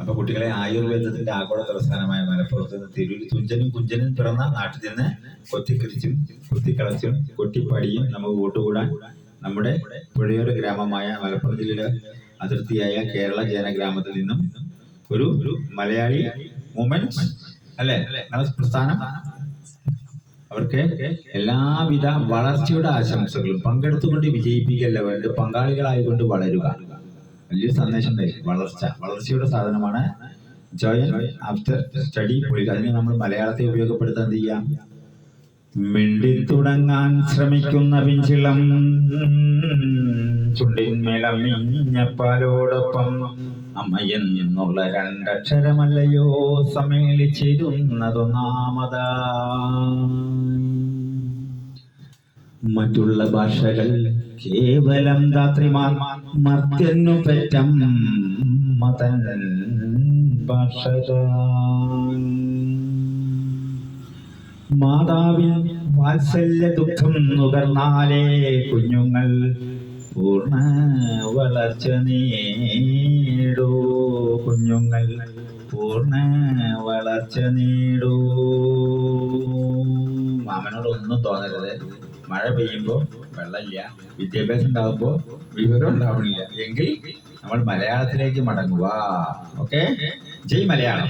അപ്പൊ കുട്ടികളെ ആയുർവേദത്തിന്റെ ആഗോള തലസ്ഥാനമായ മലപ്പുറത്ത് നിന്ന് തിരൂര് തുഞ്ചനും കുഞ്ചനും പിറന്ന നാട്ടിൽ നിന്ന് കൊത്തിക്കരിച്ചും കുത്തിക്കളച്ചും കൊട്ടിപ്പാടിയും നമുക്ക് കൂട്ടുകൂടാൻ നമ്മുടെ പുഴയോര ഗ്രാമമായ മലപ്പുറം ജില്ലയിലെ അതിർത്തിയായ കേരള ജനഗ്രാമത്തിൽ നിന്നും ഒരു മലയാളി മൂവ്മെന്റ് അല്ലെ പ്രസ്ഥാനം അവർക്ക് എല്ലാവിധ വളർച്ചയുടെ ആശംസകളും പങ്കെടുത്തുകൊണ്ട് വിജയിപ്പിക്കല്ല വേണ്ട പങ്കാളികളായിക്കൊണ്ട് വളരുക. വലിയൊരു സന്ദേശം വളർച്ചയുടെ സാധനമാണ് ജോയിൻ ആഫ്റ്റർ സ്റ്റഡി പൊളി. അതിന് നമ്മൾ മലയാളത്തെ ഉപയോഗപ്പെടുത്താൻ എന്ത് ചെയ്യാം? മിണ്ടിത്തുടങ്ങാൻ ശ്രമിക്കുന്ന പിഞ്ചിളം ചുണ്ടിന്മേലമിഞ്ഞപ്പാലോടൊപ്പം അമ്മയെന്നുള്ള രണ്ടക്ഷരമല്ലയോ സമ്മേളിച്ചിരുന്നതൊന്നാമതാ. മറ്റുള്ള ഭാഷകൾ കേവലം ധാത്രിമാർ മർത്യന്നു പെറ്റം മതൻ ഭാഷ. മാതാവിൻ വാത്സല്യ ദുഃഖം നുകർന്നാലേ കുഞ്ഞുങ്ങൾ പൂർണ്ണ വളർച്ച നേടൂ. കുഞ്ഞുങ്ങൾ പൂർണ്ണ വളർച്ച നേടൂ. മാമനോടൊന്നും തോന്നരുത്. മഴ പെയ്യുമ്പോൾ വെള്ളമില്ല, വിദ്യാഭ്യാസം ഉണ്ടാകുമ്പോൾ വിവരം ഉണ്ടാവണില്ല എങ്കിൽ നമ്മൾ മലയാളത്തിലേക്ക് മടങ്ങുക. ഓക്കെ, ജയ് മലയാളം.